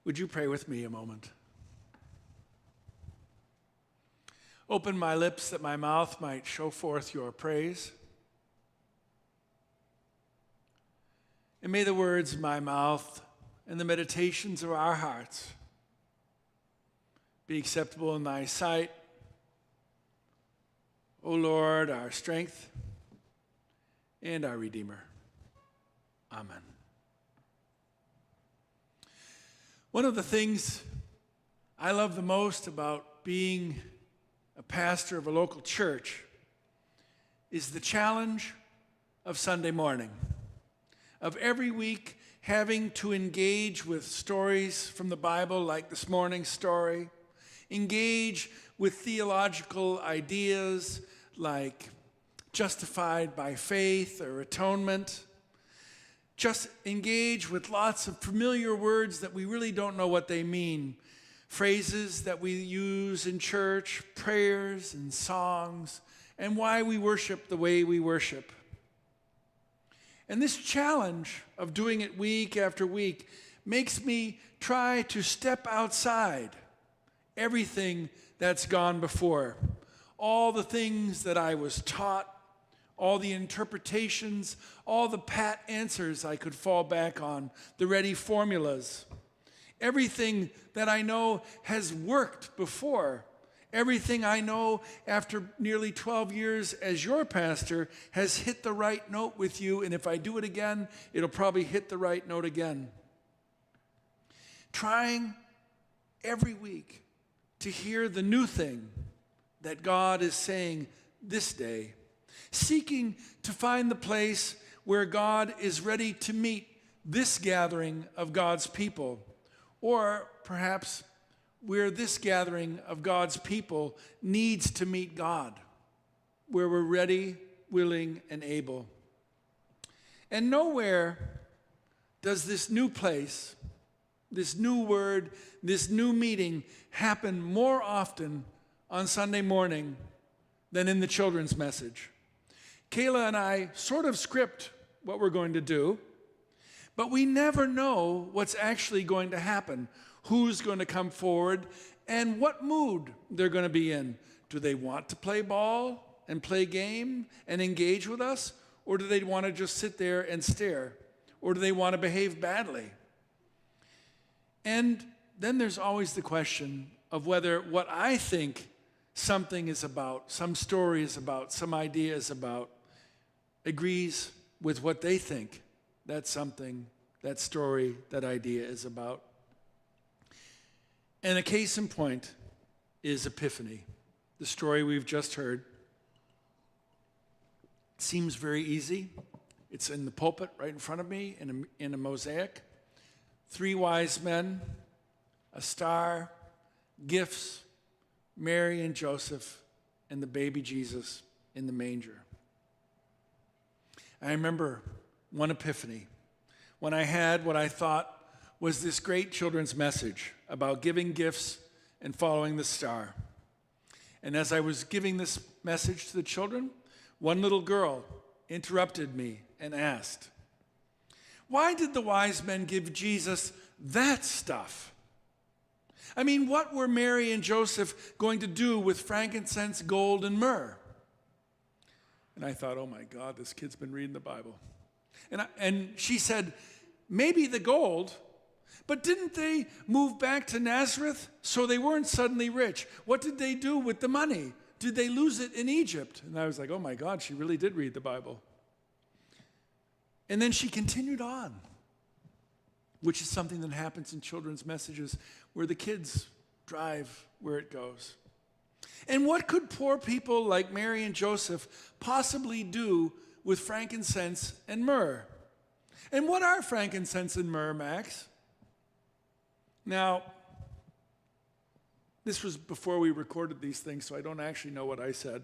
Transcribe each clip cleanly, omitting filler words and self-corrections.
Would you pray with me a moment? Open my lips that my mouth might show forth your praise. And may the words of my mouth and the meditations of our hearts be acceptable in thy sight, O Lord, our strength and our Redeemer. Amen. One of the things I love the most about being a pastor of a local church is the challenge of Sunday morning, of every week having to engage with stories from the Bible like this morning's story, engage with theological ideas like justified by faith or atonement, just engage with lots of familiar words that we really don't know what they mean, phrases that we use in church, prayers and songs, and why we worship the way we worship. And this challenge of doing it week after week makes me try to step outside everything that's gone before, all the things that I was taught, all the interpretations, all the pat answers I could fall back on, the ready formulas, everything that I know has worked before, everything I know after nearly 12 years as your pastor has hit the right note with you, and if I do it again, it'll probably hit the right note again. Trying every week to hear the new thing that God is saying this day, seeking to find the place where God is ready to meet this gathering of God's people, or perhaps where this gathering of God's people needs to meet God, where we're ready, willing, and able. And nowhere does this new place, this new word, this new meeting happen more often on Sunday morning than in the children's message. Kayla and I sort of script what we're going to do, but we never know what's actually going to happen, who's going to come forward, and what mood they're going to be in. Do they want to play ball and play game and engage with us, or do they want to just sit there and stare, or do they want to behave badly? And then there's always the question of whether what I think something is about, some story is about, some idea is about, agrees with what they think that something, that story, that idea is about. And a case in point is Epiphany, the story we've just heard. It seems very easy. It's in the pulpit right in front of me in a mosaic. 3 wise men, a star, gifts, Mary and Joseph, and the baby Jesus in the manger. I remember one Epiphany when I had what I thought was this great children's message about giving gifts and following the star. And as I was giving this message to the children, one little girl interrupted me and asked, "Why did the wise men give Jesus that stuff? I mean, what were Mary and Joseph going to do with frankincense, gold, and myrrh?" And I thought, oh my God, this kid's been reading the Bible. And she said, maybe the gold, but didn't they move back to Nazareth so they weren't suddenly rich? What did they do with the money? Did they lose it in Egypt? And I was like, oh my God, she really did read the Bible. And then she continued on, which is something that happens in children's messages where the kids drive where it goes. And what could poor people like Mary and Joseph possibly do with frankincense and myrrh? And what are frankincense and myrrh, Max? Now, this was before we recorded these things, so I don't actually know what I said.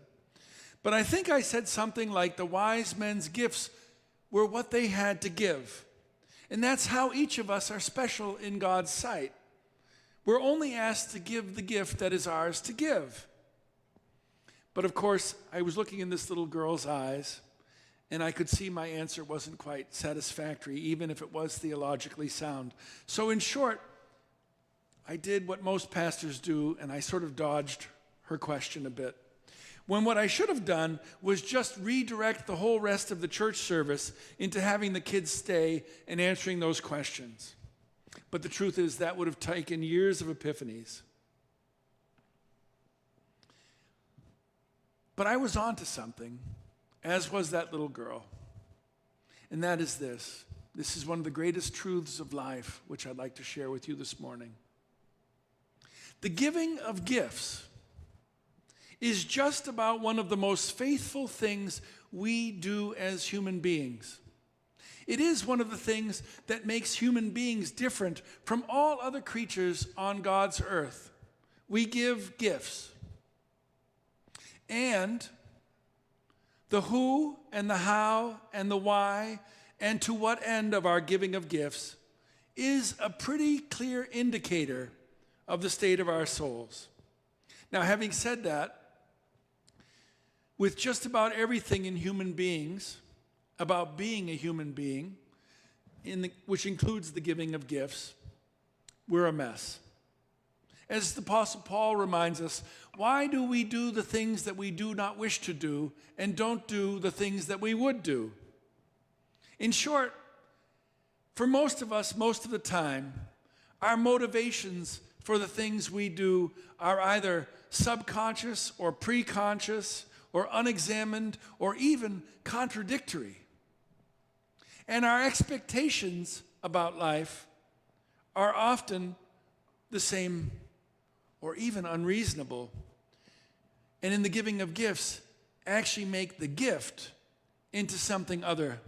But I think I said something like the wise men's gifts were what they had to give. And that's how each of us are special in God's sight. We're only asked to give the gift that is ours to give. But of course, I was looking in this little girl's eyes, and I could see my answer wasn't quite satisfactory, even if it was theologically sound. So in short, I did what most pastors do, and I sort of dodged her question a bit. When what I should have done was just redirect the whole rest of the church service into having the kids stay and answering those questions. But the truth is that would have taken years of epiphanies. But I was onto something, as was that little girl. And that is this. This is one of the greatest truths of life, which I'd like to share with you this morning. The giving of gifts is just about one of the most faithful things we do as human beings. It is one of the things that makes human beings different from all other creatures on God's earth. We give gifts. And the who and the how and the why and to what end of our giving of gifts is a pretty clear indicator of the state of our souls. Now, having said that, with just about everything in human beings, about being a human being, which includes the giving of gifts, we're a mess. As the Apostle Paul reminds us, why do we do the things that we do not wish to do and don't do the things that we would do? In short, for most of us, most of the time, our motivations for the things we do are either subconscious or preconscious or unexamined or even contradictory. And our expectations about life are often the same or even unreasonable. And in the giving of gifts, actually make the gift into something other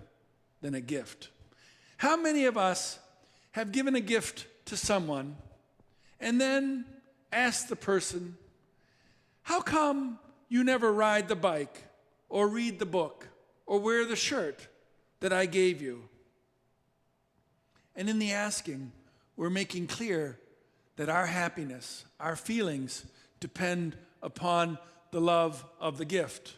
than a gift. How many of us have given a gift to someone and then asked the person, how come you never ride the bike or read the book or wear the shirt that I gave you? And in the asking, we're making clear that our happiness, our feelings depend upon the love of the gift.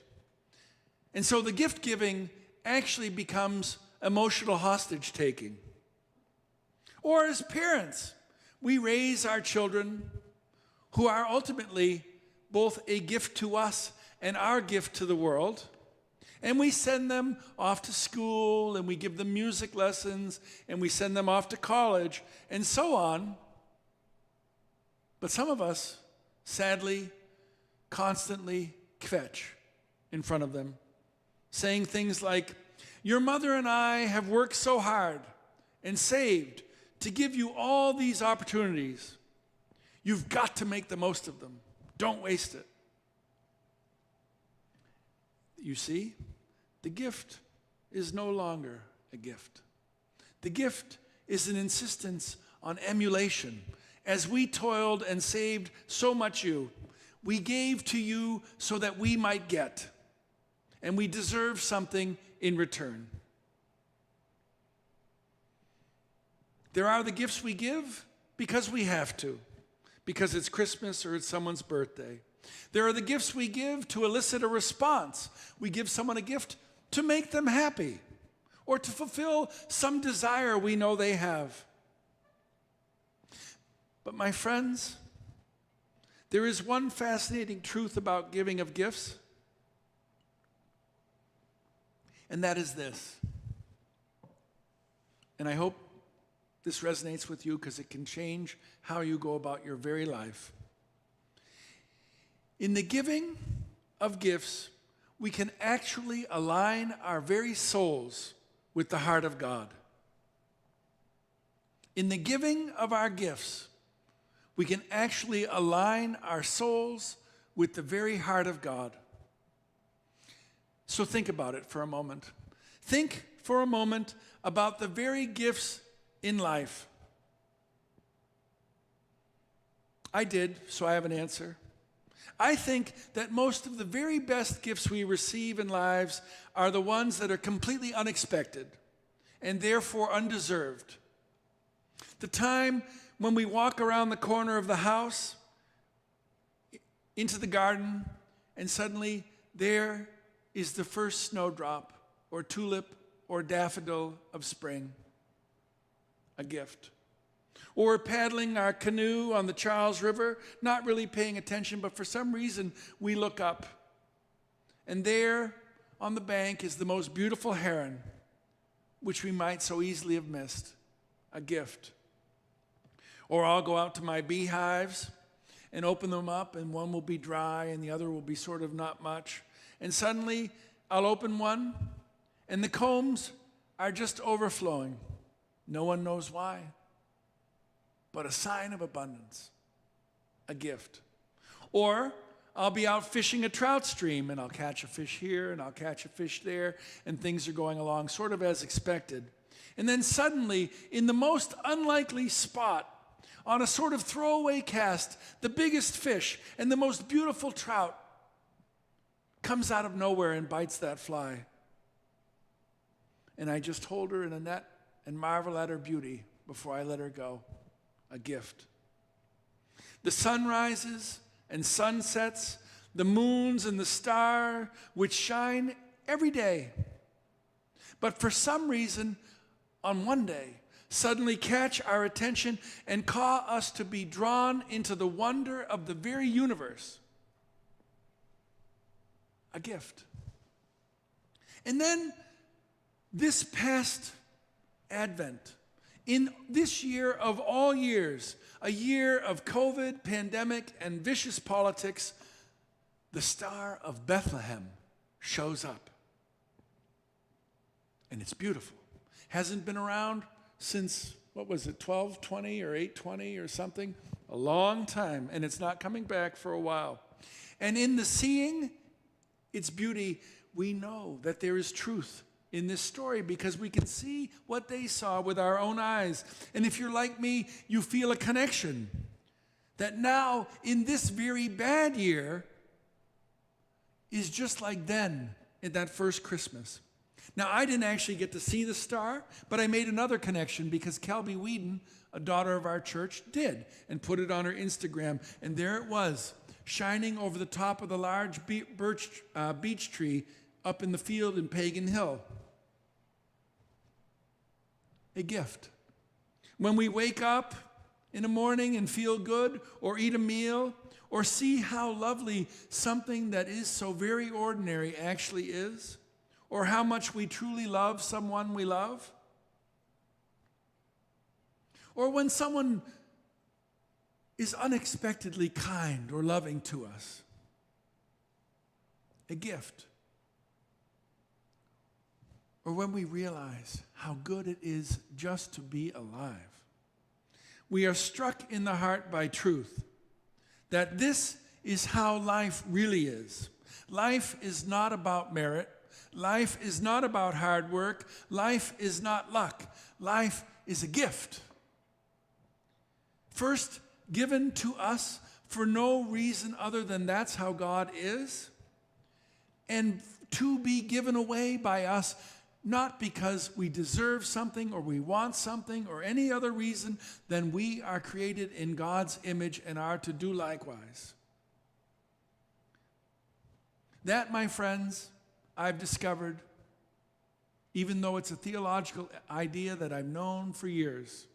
And so the gift giving actually becomes emotional hostage taking. Or as parents, we raise our children who are ultimately both a gift to us and our gift to the world. And we send them off to school, and we give them music lessons, and we send them off to college, and so on. But some of us, sadly, constantly kvetch in front of them, saying things like, your mother and I have worked so hard and saved to give you all these opportunities. You've got to make the most of them. Don't waste it. You see, the gift is no longer a gift. The gift is an insistence on emulation. As we toiled and saved so much we gave to you so that we might get, and we deserve something in return. There are the gifts we give because we have to, because it's Christmas or it's someone's birthday. There are the gifts we give to elicit a response. We give someone a gift to make them happy or to fulfill some desire we know they have. But my friends, there is one fascinating truth about giving of gifts, and that is this. And I hope this resonates with you because it can change how you go about your very life. In the giving of gifts, we can actually align our very souls with the heart of God. In the giving of our gifts, we can actually align our souls with the very heart of God. So think about it for a moment. Think for a moment about the very gifts in life. I did, so I have an answer. I think that most of the very best gifts we receive in lives are the ones that are completely unexpected and therefore undeserved. The time when we walk around the corner of the house into the garden and suddenly there is the first snowdrop or tulip or daffodil of spring, a gift. Or paddling our canoe on the Charles River, not really paying attention, but for some reason we look up. And there on the bank is the most beautiful heron, which we might so easily have missed, a gift. Or I'll go out to my beehives and open them up, and one will be dry and the other will be sort of not much. And suddenly I'll open one and the combs are just overflowing. No one knows why, but a sign of abundance, a gift. Or I'll be out fishing a trout stream and I'll catch a fish here and I'll catch a fish there, and things are going along sort of as expected. And then suddenly, in the most unlikely spot, on a sort of throwaway cast, the biggest fish and the most beautiful trout comes out of nowhere and bites that fly. And I just hold her in a net and marvel at her beauty before I let her go. A gift. The sun rises and sunsets, the moons and the star, which shine every day. But for some reason, on one day, suddenly catch our attention and cause us to be drawn into the wonder of the very universe. A gift. And then this past Advent, in this year of all years, a year of COVID, pandemic, and vicious politics, the Star of Bethlehem shows up. And it's beautiful. Hasn't been around since, what was it, 1220 or 820 or something? A long time, and it's not coming back for a while. And in the seeing its beauty, we know that there is truth in this story because we can see what they saw with our own eyes. And if you're like me, you feel a connection that now, in this very bad year, is just like then, in that first Christmas. Now, I didn't actually get to see the star, but I made another connection because Kelby Whedon, a daughter of our church, did and put it on her Instagram. And there it was, shining over the top of the large beech tree up in the field in Pagan Hill. A gift. When we wake up in the morning and feel good, or eat a meal, or see how lovely something that is so very ordinary actually is, or how much we truly love someone we love, or when someone is unexpectedly kind or loving to us, a gift. Or when we realize how good it is just to be alive. We are struck in the heart by truth that this is how life really is. Life is not about merit. Life is not about hard work. Life is not luck. Life is a gift. First, given to us for no reason other than that's how God is, and to be given away by us not because we deserve something or we want something or any other reason than we are created in God's image and are to do likewise. That, my friends, I've discovered, even though it's a theological idea that I've known for years,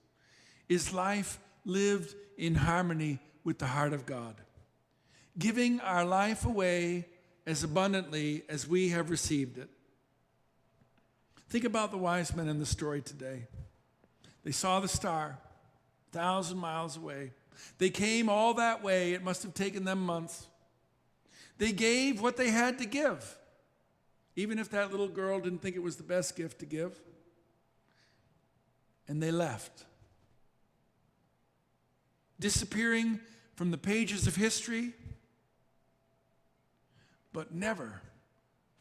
is life lived in harmony with the heart of God, giving our life away as abundantly as we have received it. Think about the wise men in the story today. They saw the star 1,000 miles away. They came all that way. It must have taken them months. They gave what they had to give, even if that little girl didn't think it was the best gift to give. And they left, disappearing from the pages of history, but never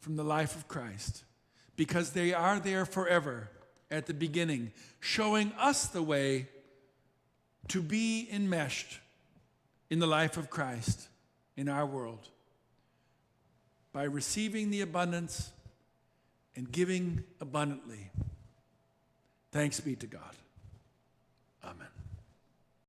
from the life of Christ, because they are there forever at the beginning, showing us the way to be enmeshed in the life of Christ in our world by receiving the abundance and giving abundantly. Thanks be to God. Amen.